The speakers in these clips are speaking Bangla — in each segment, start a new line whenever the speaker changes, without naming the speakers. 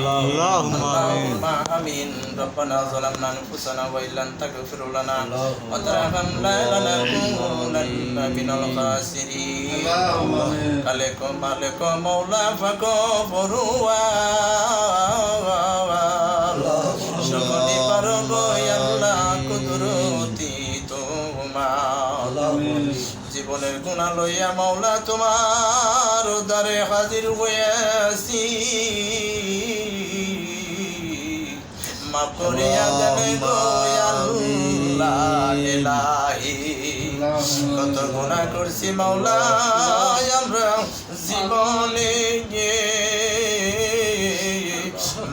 اللهم آمين ربنا ظلمنا أنفسنا وإن لم تغفر لنا وترحمنا لنكونن من الخاسرين عليكم مولا فكفروا সকলি পারব আল্লাহ কুদরতি তোমার জীবনের গুনাহ লইয়া মাওলা তোমার দরে হাজির হয়েছি মাফ করিয়া দেবে গো আল্লাহ ইলাহি কত গুনাহ করছি মাওলা আমরা জীবনে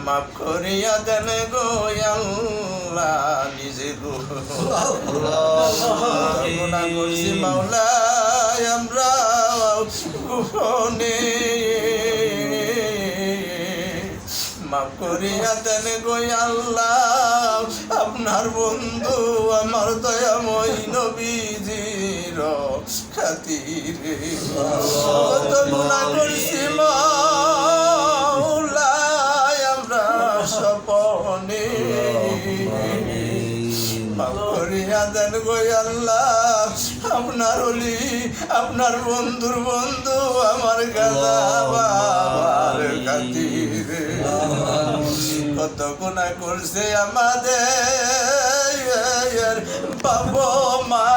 মাফ করিয়া দেন গো আল্লাহ নিজে গো গুনাহ করছি মাওলা আমরা গোপনে মাফ করিয়া দেন গো আল্লাহ আপনার বন্ধু আমার দয়াময় নবীজির খাতিরে কত গুনাহ করছি মাওলা আমরা সপনে মাফ করিয়া দেন গো আল্লাহ আপনার ওলি আপনার বন্ধুর বন্ধু আমার গাদা বাবার খাতিরে কত গুনাহ করছে আমাদের বাবা মা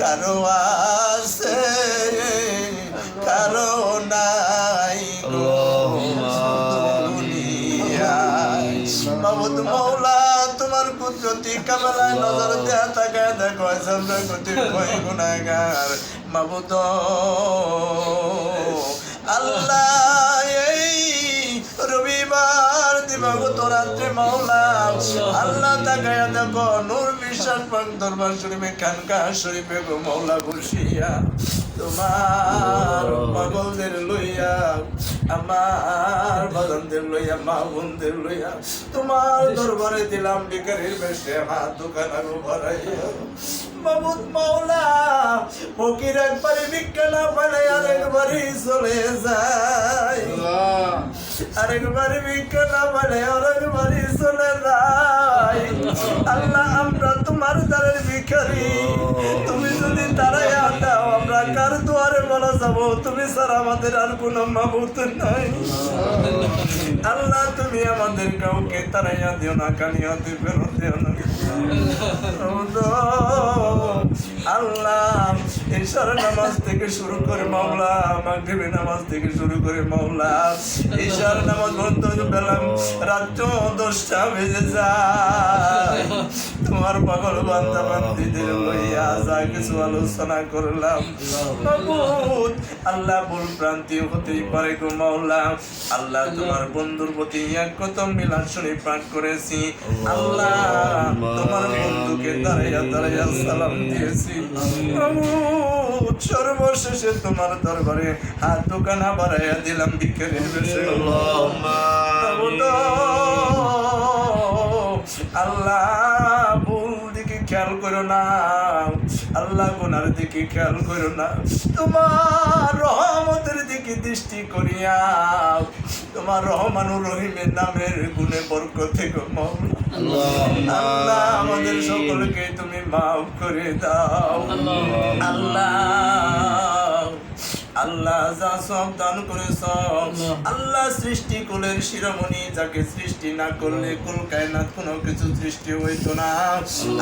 কারো আছে কারো নাই মাবুদ মৌলা তোমার কুদরতি কামলায় নজর দেয়া তাকায় দেখো আমরা কত গুনাহগার মাবুদ আল্লাহ এই রবিবার দিবাগত রাত্রে মাওলা আল্লাহ তাকায় দেখো নূর বিশ্বাস পাক দরবার শরীফে খানকা শরীফে গো মাওলা বসিয়া তোমার পাগলদের লইয়া আমার বাজানদের লইয়া মা বোনদের লইয়া তোমার দরবারে দিলাম ভিখারির বেশে হাত দোকানা গো ভরাইয়া মাবুদ মাওলা ফকির একবারে ভিক্ষা না পালে আরেকবারই চলে যায় আরেকবারে ভিক্ষা না পালে আরেকবারই চলে যায় আল্লাহ আমরা তোমার দ্বারের ভিখারি তুমি যদি তারাইয়া দাও আমরা কার দুয়ারে বলা যাবো তুমি স্যার আমাদের আর কোনো মাবুদ নাই আল্লাহ তুমি আমাদের কাউকে তারাইয়া দিও না কানিয়াতে ফেরত দিও না আল্লাহ ঈশার নামাজ থেকে শুরু করে মাওলা মাগরিবের নামাজ থেকে শুরু করে মাওলা ঈশার নামাজ বন্ধ পেলাম রাত 10টা বেজে যায় তোমার পাগল বান্দা বান্দীদের লইয়া যা কিছু আলোচনা করলাম মাবুদ আল্লাহ ভুল প্রান্তি হতেই পারে গো মাওলা আল্লাহ তোমার বন্ধুর প্রতি এক কত মিলাদ শরীফ পাঠ করেছি আল্লাহ তোমার বন্ধুকে দাঁড়াইয়া দাঁড়াইয়া সালাম দিয়েছি মাবুদ সর্বশেষে তোমার দরবারে হাত দোকানা বাড়াইয়া দিলাম ভিখারির বেশে আল্লাহ ভুল দিকে খেয়াল করো না আল্লাহ গুনার দিকে খেয়াল করো না তোমার রহমতের দিকে দৃষ্টি করিয়া তোমার রহমানুর রহিমের নামের গুণে বরকতে গো মাওলা আল্লাহ আমাদের সকলকে তুমি মাফ করে দাও আল্লাহ আল্লাহ যা সব দান করেছ আল্লাহ সৃষ্টি কুলের শিরোমণি যাকে সৃষ্টি না করলে কুল কায়নাত কোনো কিছু সৃষ্টি হইতো না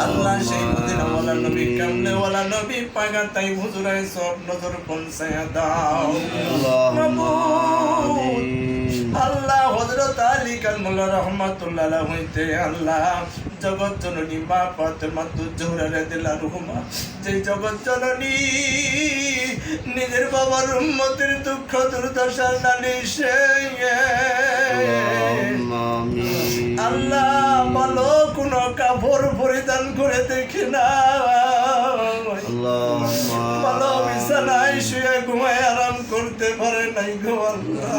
আল্লাহ সেই মদিনা ওয়ালা নবী কামলে ওয়ালা নবী পাগা তাই হুজুরায় সব নজর পৌঁছায়া দাও আল্লাহ হযরত আলী কালমুল্লাহ রাহমাতুল্লাহ আলাইহি হইতে আল্লাহ জগৎ জননী মা ফাতেমা জোহরা রাদিয়াল্লাহু আনহা যে জগৎ জননী নিজের বাবার উম্মতের দুঃখ দুর্দশা নালিশে আল্লাহ ভালো কোনো কাপড় পরিধান করে দেখি না ভালো বিছানায় শুয়ে ঘুমায় আরাম করতে পারে নাই গো আল্লাহ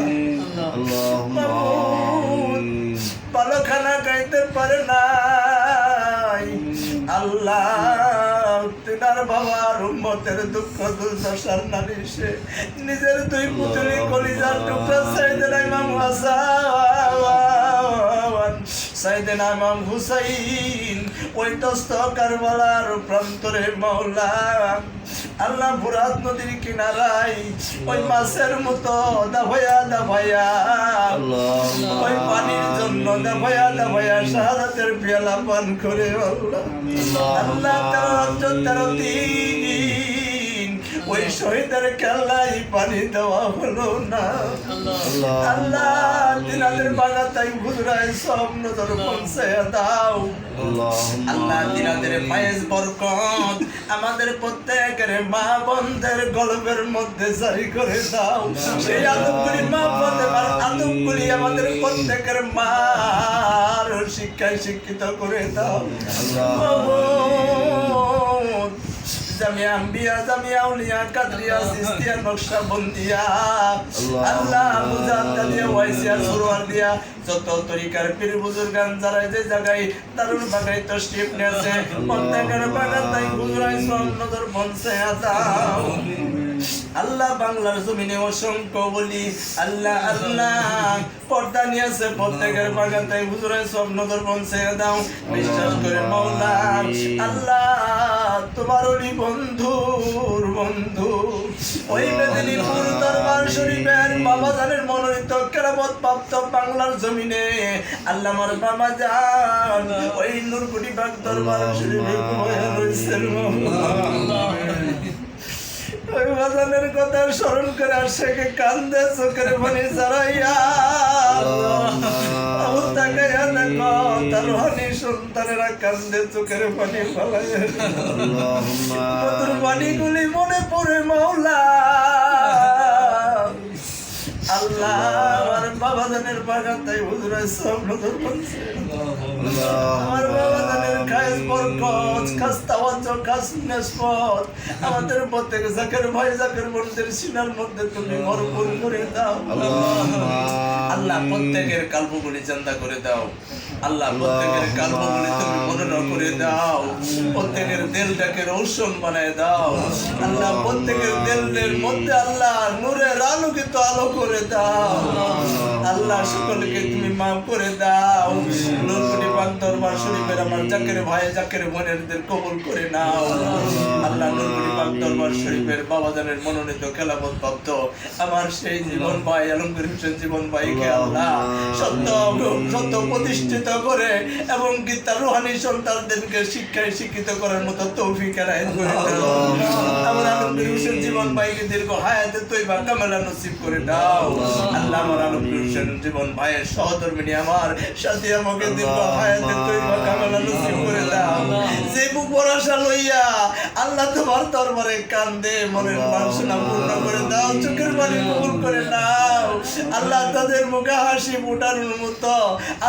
ভালো খানা খাইতে পারে নাই আল্লাহ তিনার বাবার উম্মতের দুঃখ দুর্দশার নালিশে নিজের দুই পুতুলি কলিজার টুকরা সাইয়েদনা ইমাম হাসান সাইয়েদনা ইমাম হুসাইন ওই তস্ত কারবালার প্রান্তরে মাওলা আল্লাহ ফুরাত নদীর কিনারায় ওই মাছের মতো দাভাইয়া ওই পানির জন্য দাভাইয়া শাহাদাতের পেয়ালা পান করে আল্লাহ 13 দিন ওই শহীদের কেল্লাই পানি দেওয়া হলো না আল্লাহ দিনাদের বাগাতাই হুজরায় সব নজর পৌঁছায়া দাও আল্লাহ দিনাদের ফায়েজ বরকত আমাদের প্রত্যেকের মা বোনদের গল্পের মধ্যে জারি করে দাও সেই আদবগুলি মা বোনদের আদবগুলি আমাদের প্রত্যেকের মার শিক্ষায় শিক্ষিত করে দাও জামিয়া আম্বিয়া জামিয়া আউলিয়া কাদরিয়া সিস্তিয়া নকশবন্দিয়া আল্লাহ মুজাদ্দিয়া ওয়াইসিয়া সুরওয়ার্দিয়া যত তরিকার পীর বুজুর্গান যারা যে জায়গায় দারুল বাগাই তশরিফ নিয়েছে প্রত্যেকের বাগাতাই হুজুরাই নজর পৌঁছায়া দাও আল্লাহ বাংলার জমিনে অসংখ্য বলি আল্লাহ আল্লাহ পর্দা নিয়েছে প্রত্যেকের বাগাতাই হুজুরাই সব নজর পৌঁছায়া দাও বিশ্বাস করে মাওলা আল্লাহ তোমার ওই বন্ধুর বন্ধু ওই মেদিনীপুর দরবার শরীফের বাবা জানের মনোনীত কেরামত প্রাপ্ত বাংলার জমিনে আল্লাহ আমার বাবা জান ওই নূরকুটি বাগ দরবার শরীফে ঘুমায় রয়েছেন ওই বাজানের কথা স্মরণ করে আর সেকে কান্দে চোখের পানি জড়াইয়া তার হানি সন্তানেরা কান্দে চোখের পানি ফেলাইয়া মধুর পানিগুলি মনে পড়ে মাওলা আল্লাহ আমার বাবা জানের বাগাতাই হুজুরাই সব নজর পড়ছে আমার বাবা জানের খায়েস বরকত খাস্তাওয়াজ খাস নেসপত আমাদের প্রত্যেক জাকের ভাই জাকের বোনদের সিনার মধ্যে তুমি ভরপুর করে দাও আল্লাহ প্রত্যেকের কাল্পগুলি জান্দা করে দাও আল্লাহ প্রত্যেকের কাল্পগুলি তুমি মনোনয়ন করে দাও প্রত্যেকের দিলটাকে রৌশন বানায় দাও আল্লাহ প্রত্যেকের দিলের মধ্যে আল্লাহ নূরের আলোকিত আলো করে দাও আল্লাহ সকলকে তুমি মাফ করে দাও নূরকুটি পাক দরবার শরীফের আমার জাকের ভাই জাকের বোনেরদের কবুল করে নাও আল্লাহ নূরকুটি পাক দরবার শরীফের বাবাজানের মনোনীত খেলাফত প্রাপ্ত আমার সেই জীবন ভাই আলমগীর হোসেন জীবন ভাইকে আল্লাহ সত্য প্রতিষ্ঠিত করে এবং কি তার রুহানি সন্তানদেরকে শিক্ষায় শিক্ষিত করার মতো তৌফিক এনায়েত করে দাও আমার আলমগীর হোসেন জীবন ভাইকে দীর্ঘ হায়াতে তৈবা কামেলা নসিব করে দাও আল্লাহ আমার আলমগীর হোসেন জীবন ভাইয়ের সহধর্মিনী আমার সাথে আমাকে দীর্ঘ হায়াতে তৈবা কামেলা নসিব করে দাও যে বুক ভরসা লইয়া আল্লাহ তোমার দরবারে কান্দে মনের বাসনা পূর্ণ করে দাও চোখের পানি কবুল করে নাও আল্লাহ তাদের মুখে হাসি ফুটানোর মতো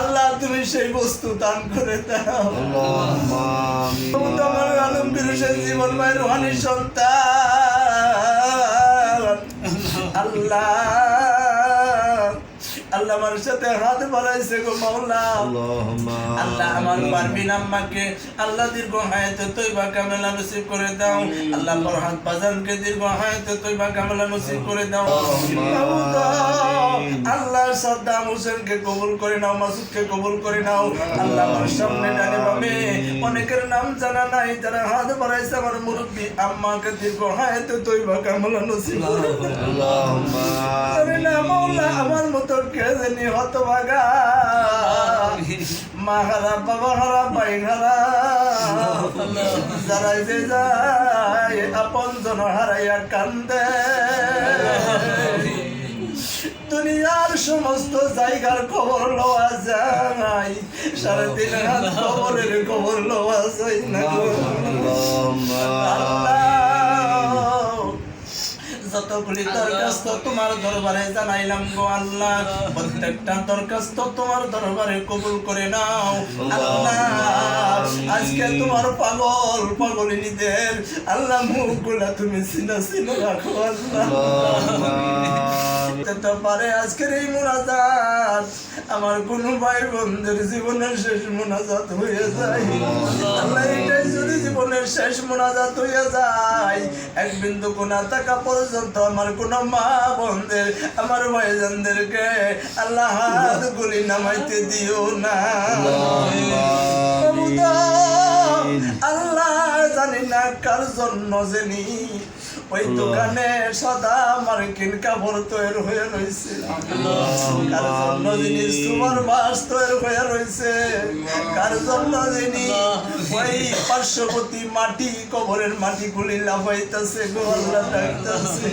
আল্লাহ তুমি সেই বস্তু দান করে দাও তোমার আলমগীর হোসেন জীবন ভাইয়ের রুহানি সন্তান আল্লাহ আল্লাহ আমার সাথে হাত বাড়াইছে গো মাওলা আল্লাহ আমার পারবিন আম্মাকে আল্লাহ দীর্ঘ হায়াতে তৈবা কামেলা নসিব করে দাও আল্লাহ ফরহাদ বাজানকে দীর্ঘ হায়াতে তৈবা কামেলা নসিব করে দাও আল্লাহ সাদ্দাম হোসেনকে কবুল করে নাও মাসুদকে কবুল করে নাও আল্লাহ আমার সামনে ডানে বামে অনেকের নাম জানা নাই যারা হাত বাড়াইছে আমার মুরব্বি আম্মাকে দীর্ঘ হায়াতে তৈবা কামেলা নসিব করে দাও আল্লাহ মাওলা আমার মতো কেজনি হতভাগা মা হারা বাবা হারা ভাই হারা যারা যে যায় আপন জন হারাইয়া কান্দে দুনিয়ার সমস্ত জায়গার খবর লওয়া যায় 3.5 হাত খবরের খবর লওয়া যায় না যতগুলি দরখাস্ত তোমার দরবারে জানাইলাম গো আল্লাহ প্রত্যেকটা দরখাস্ত তোমার দরবারে কবুল করে নাও আল্লাহ আজকে তোমার পাগলিনীদের আল্লাহ মুখগুলা তুমি সিনা রাখো আল্লাহ হতে পারে আজকের এই মুনাজাত আমার কোনো ভাই বোনদের জীবনের শেষ মুনাজাত হয়ে যায়। আল্লাহ এটাই যদি জীবনের শেষ মুনাজাত হয়ে যায়, এক বিন্দু গুনাহ থাকা পর্যন্ত আমার কোনো মা বোনদের, আমার ভাইজানদেরকে আল্লাহ হাতগুলি নামাইতে দিও না। আল্লাহ জানি না কার জন্য জানি ওই দোকানে সাদা মার্কিন কাপড় তৈরি হয়ে রয়েছে, কার জন্য যিনি সুমার মাছ তৈরি হয়ে রয়েছে, কার জন্য যিনি ওই পার্শ্ববর্তী মাটি কবরের মাটি গুলি লাফাইতেছে গো আল্লাহ ডাকতেছে।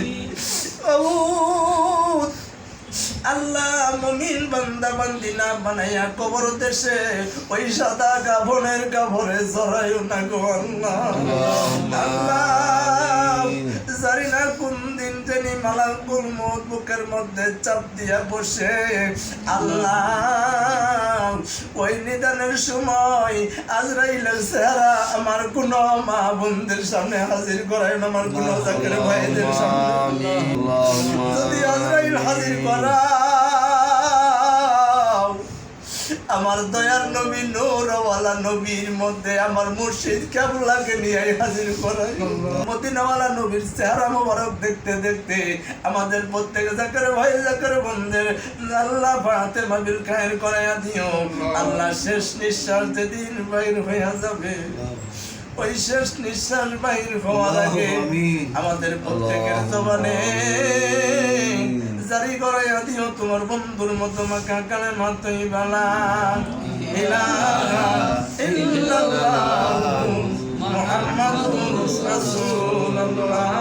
আল্লাহ মুমিন বান্দা বান্দি না বানাইয়া কবর দেশে ওই সাদা কাফনের কাপড়ে জড়াইও না গো আল্লাহ। আল্লাহ জানি না কোন দিন জানি মালাকুল মউত বুকের মধ্যে চাপ দিয়া বসে, আল্লাহ ওই নিদানের সময় আজরাইলের চেহারা আমার কোন মা বোনদের সামনে হাজির করায় না, আমার কোন জাকের ভাইদের সামনে যদি আজরাইল হাজির করা আমার দয়ার নবী নূরওয়ালা নবীর মধ্যে আমার মুর্শিদ কেবলাকে নিয়ে হাজির করাই, মদিনাওয়ালা নবীর চেহারা মোবারক দেখতে দেখতে আমাদের প্রত্যেক জাকের ভাই জাকের বন্ধের আল্লাহ ফাতে মাবিল খায়ের করাইয়া দিও। আল্লাহ শেষ নিঃশ্বাস যেদিন বাইর হইয়া যাবে, ওই শেষ নিঃশ্বাস বাইর হওয়ার আগে আমাদের প্রত্যেকের জবানে জারি করাইয়া দিও তোমার বন্ধুর মতো মাকা কালেমা তৈবালা ইলাহা ইল্লাল্লাহ মুহাম্মাদুর রাসূলুল্লাহ।